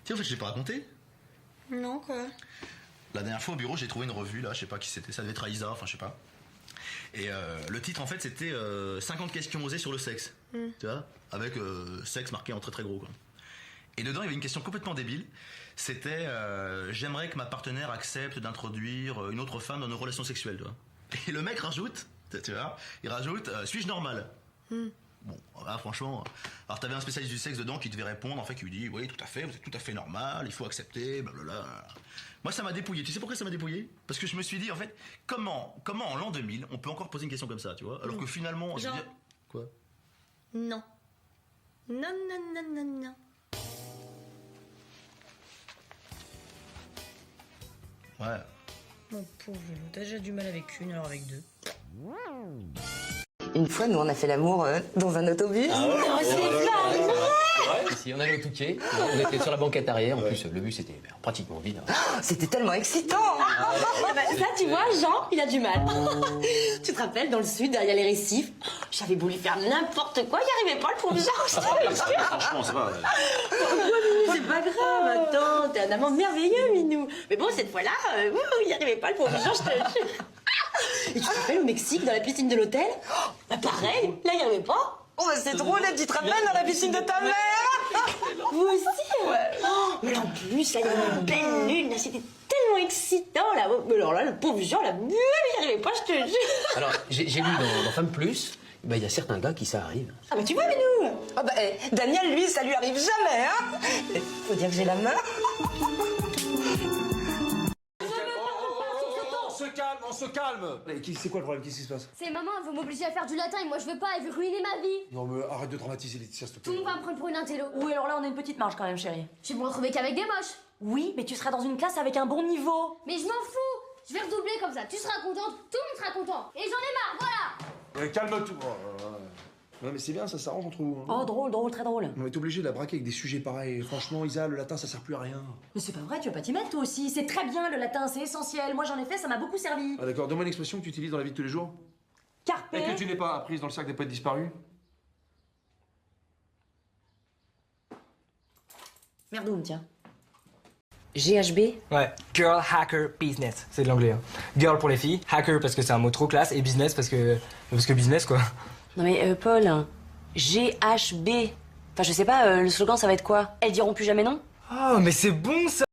Tiens, en fait, je l'ai pas raconté. Non, quoi? La dernière fois au bureau, j'ai trouvé une revue, là, je sais pas qui c'était, ça devait être Aïsa, enfin, je sais pas. Et le titre, en fait, c'était 50 questions osées sur le sexe. Tu vois? Avec sexe marqué en très très gros, quoi. Et dedans, il y avait une question complètement débile. C'était j'aimerais que ma partenaire accepte d'introduire une autre femme dans nos relations sexuelles, tu vois. Et le mec rajoute, tu vois, il rajoute suis-je normal? Bon, là, franchement, alors t'avais un spécialiste du sexe dedans qui devait répondre, en fait, qui lui dit oui, tout à fait, vous êtes tout à fait normal, il faut accepter, blablabla. Moi, ça m'a dépouillé. Tu sais pourquoi ça m'a dépouillé? Parce que je me suis dit, en fait, comment en l'an 2000, on peut encore poser une question comme ça, tu vois? Alors que finalement, Genre... Quoi? Non. Non, non, non, non, non. Ouais. Mon pauvre Vélo, t'as déjà du mal avec une, alors avec deux. Une fois, nous, on a fait l'amour dans un autobus. Ah ouais, Oh, c'est pas vrai! Ici, on allait au Touquet, on était sur la banquette arrière, en plus le bus était pratiquement vide. C'était tellement excitant. Ça, tu vois, Jean, il a du mal. Tu te rappelles, dans le sud, derrière les récifs, j'avais voulu faire n'importe quoi, il n'y arrivait pas, le pauvre Jean. Franchement, ça va. C'est pas grave, attends, t'es un amant merveilleux, Minou. Mais bon, cette fois-là, il n'y arrivait pas, le pauvre Jean, je te jure. Et tu te rappelles au Mexique, dans la piscine de l'hôtel? Bah pareil, là, il n'y arrivait pas. Oh, bah, c'est drôle, tu te rappelles dans la piscine de ta mère? Vous aussi? Ouais. Oh, mais là, en plus, là, il y avait une belle lune, là, c'était tellement excitant, là. Mais alors là, le pauvre Jean, là, il n'y arrivait pas, je te jure. Alors, j'ai lu dans Femme Plus, il y a certains gars qui ça arrive. Ah bah tu vois, Minou. Ah bah, Daniel, lui, ça lui arrive jamais, hein. Faut dire que j'ai la main. On se calme. C'est quoi le problème? Qu'est-ce qui se passe? C'est maman, elle veut m'obliger à faire du latin et moi je veux pas, elle veut ruiner ma vie. Non mais arrête de dramatiser Laetitia, s'il te Tout plaît. le monde va me prendre pour une intello. Oui, alors là, on a une petite marge quand même, chérie. Je vais me retrouver qu'avec des moches. Oui, mais tu seras dans une classe avec un bon niveau. Mais je m'en fous. Je vais redoubler comme ça. Tu seras contente, tout le monde sera content. Et j'en ai marre, voilà. Calme-toi. Non mais c'est bien, ça s'arrange entre vous. Oh, drôle, drôle, très drôle. On est obligé de la braquer avec des sujets pareils. Franchement, Isa, le latin, ça sert plus à rien. Mais c'est pas vrai, tu veux pas t'y mettre toi aussi. C'est très bien le latin, c'est essentiel. Moi j'en ai fait, ça m'a beaucoup servi. Ah d'accord, donne-moi une expression que tu utilises dans la vie de tous les jours. Carpe. Et que tu n'es pas apprise dans le cercle des poètes disparus. Merdoum, tiens. GHB? Ouais, Girl Hacker Business, c'est de l'anglais. Hein. Girl pour les filles, hacker parce que c'est un mot trop classe, et business parce que business quoi. Non mais Paul, GHB. Enfin je sais pas, le slogan ça va être quoi? Elles diront plus jamais non? Oh mais c'est bon ça.